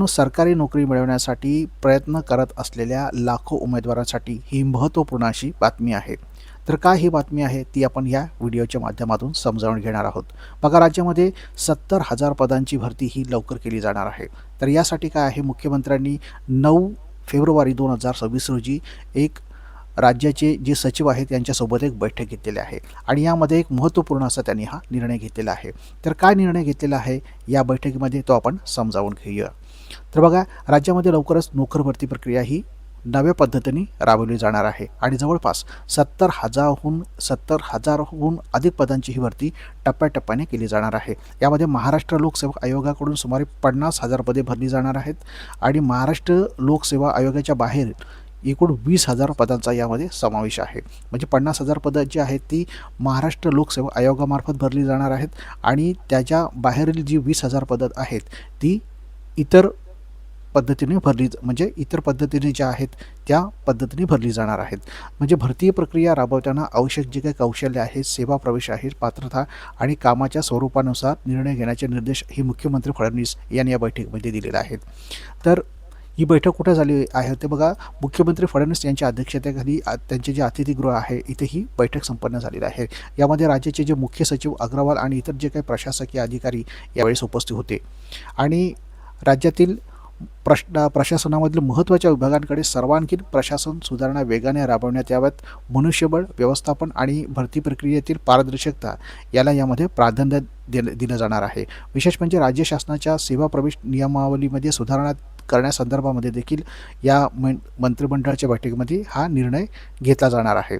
सरकारी नोकरी मिळवण्यासाठी प्रयत्न करत असलेल्या लाखो उमेदवारांसाठी ही महत्त्वपूर्ण अशी बातमी आहे. तर काय ही बातमी आहे ती आपण या व्हिडिओच्या माध्यमातून समजावून घेणार आहोत. बघा, राज्यामध्ये 70,000 पदांची भरती ही लवकर केली जाणार आहे. तर यासाठी काय आहे, मुख्यमंत्र्यांनी 9 फेब्रुवारी 2026 रोजी एक राज्याचे जे सचिव आहेत यांच्यासोबत एक बैठक घेतलेली आहे आणि यामध्ये एक महत्त्वपूर्ण असा त्यांनी हा निर्णय घेतलेला आहे. तर काय निर्णय घेतलेला आहे या बैठकीमध्ये तो आपण समजावून घेऊया. तर बघा, राज्यामध्ये लवकरच नोकर भरती प्रक्रिया ही नव्या पद्धतीने राबवली जाणार आहे आणि जवळपास 70,000हून अधिक पदांची ही भरती टप्प्याटप्प्याने केली जाणार आहे. यामध्ये महाराष्ट्र लोकसेवा आयोगाकडून सुमारे 50,000 पदे भरली जाणार आहेत आणि महाराष्ट्र लोकसेवा आयोगाच्या बाहेर एकूण 20,000 पदांचा यामध्ये समावेश आहे. म्हणजे 50,000 पदं जी आहेत ती महाराष्ट्र लोकसेवा आयोगामार्फत भरली जाणार आहेत आणि त्याच्या बाहेरील जी 20,000 पदं आहेत ती इतर पद्धतीने म्हणजे इतर पद्धतीने ज्या आहेत त्या पद्धतीने भरली जाणार आहेत. म्हणजे भरती प्रक्रिया राबवताना आवश्यक जे काही कौशल्य आहे, सेवा प्रवेश आहे, पात्रता आणि कामाच्या स्वरूपानुसार निर्णय घेण्याचे निर्देश ही मुख्यमंत्री फडणवीस यांनी या बैठकीमध्ये दिलेले आहेत. तर ही बैठक कुठे झाली आहे ते बघा, मुख्यमंत्री फडणवीस यांच्या अध्यक्षतेखाली त्यांचे जे अतिथीगृह आहे इथे ही बैठक संपन्न झालेली आहे. यामध्ये राज्याचे जे मुख्य सचिव अग्रवाल आणि इतर जे काही प्रशासकीय अधिकारी यावेळेस उपस्थित होते आणि राज्यातील प्रशासनामधील महत्त्वाच्या विभागांकडे सर्वांगीण प्रशासन सुधारणा वेगाने राबवण्यात याव्यात, मनुष्यबळ व्यवस्थापन आणि भरती प्रक्रियेतील पारदर्शकता याला यामध्ये प्राधान्य दिलं जाणार आहे. विशेष म्हणजे राज्य शासनाच्या सेवा प्रवेश नियमावलीमध्ये सुधारणा करण्यासंदर्भामध्ये देखील या मंत्रिमंडळाच्या बैठकीमध्ये हा निर्णय घेतला जाणार आहे.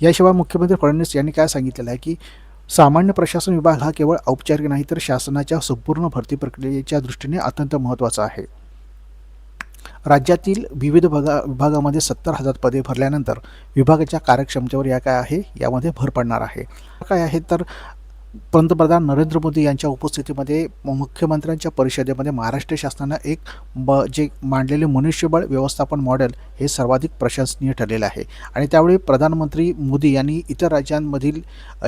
याशिवाय मुख्यमंत्री फडणवीस यांनी काय सांगितलेलं आहे की सामान्य प्रशासन विभाग हा केवळ औपचारिक नाही तर शासनाच्या संपूर्ण भरती प्रक्रियेच्या दृष्टीने अत्यंत महत्त्वाचा आहे. राज्यातील विविध विभागामध्ये 70,000 पदे भरल्यानंतर विभागाच्या कार्यक्षमतेवर या काय आहे यामध्ये भर पडणार आहे. काय आहे तर पंतप्रधान नरेंद्र मोदी यांच्या उपस्थितीमध्ये मुख्यमंत्र्यांच्या परिषदेमध्ये महाराष्ट्र शासनानं एक जे मांडलेले मनुष्यबळ व्यवस्थापन मॉडेल हे सर्वाधिक प्रशंसनीय ठरलेलं आहे आणि त्यावेळी प्रधानमंत्री मोदी यांनी इतर राज्यांमधील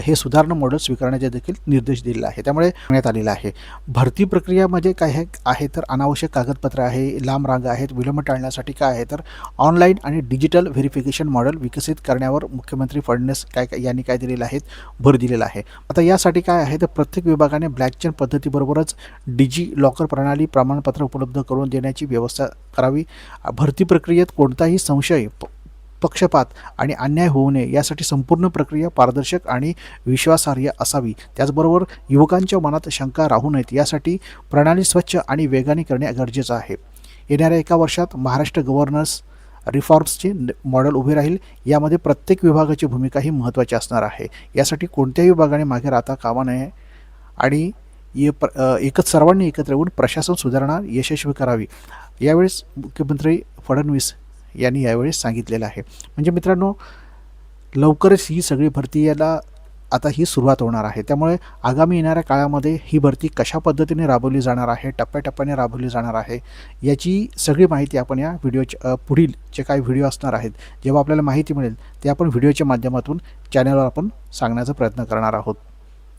हे सुधारणा मॉडेल स्वीकारण्याचे देखील निर्देश दिलेले आहे. त्यामुळे करण्यात आलेला आहे. भरती प्रक्रियामध्ये काय आहे तर अनावश्यक कागदपत्र आहे, लांब रांगा आहेत, विलंब टाळण्यासाठी काय आहे तर ऑनलाईन आणि डिजिटल व्हेरिफिकेशन मॉडेल विकसित करण्यावर मुख्यमंत्री फडणवीस यांनी काय दिलेलं आहे, भर दिलेला आहे. आता यासाठी काय आहे तर प्रत्येक विभागाने ब्लॅकचेन पद्धतीबरोबरच डिजी लॉकर प्रणाली प्रमाणपत्र उपलब्ध करून देण्याची व्यवस्था करावी. भरती प्रक्रियेत कोणताही संशय, पक्षपात आणि अन्याय होऊ नये यासाठी संपूर्ण प्रक्रिया पारदर्शक आणि विश्वासार्ह असावी. त्याचबरोबर युवकांच्या मनात शंका राहू नयेत यासाठी प्रणाली स्वच्छ आणि वेगाने करणे गरजेचं आहे. येणाऱ्या 1 वर्षात महाराष्ट्र गव्हर्नन्स रिफॉर्म्सचे मॉडेल उभे राहील. यामध्ये प्रत्येक विभागाची भूमिका ही महत्त्वाची असणार आहे. यासाठी कोणत्याही विभागाने मागे राहता कामा नये आणि सर्वांनी एकत्र येऊन प्रशासन सुधारणा यशस्वी करावी, यावेळेस मुख्यमंत्री फडणवीस यांनी यावेळेस सांगितलेलं आहे. म्हणजे मित्रांनो, लवकरच ही सगळी भरती याला आता ही सुरुवात होणार आहे. त्यामुळे आगामी येणाऱ्या काळामध्ये ही भरती कशा पद्धतीने राबवली जाणार आहे, टप्प्याटप्प्याने राबवली जाणार आहे, याची सगळी माहिती आपण या व्हिडिओच्या पुढील जे काही व्हिडिओ असणार आहेत, जेव्हा आपल्याला माहिती मिळेल ते आपण व्हिडिओच्या माध्यमातून चॅनलवर आपण सांगण्याचा प्रयत्न करणार आहोत.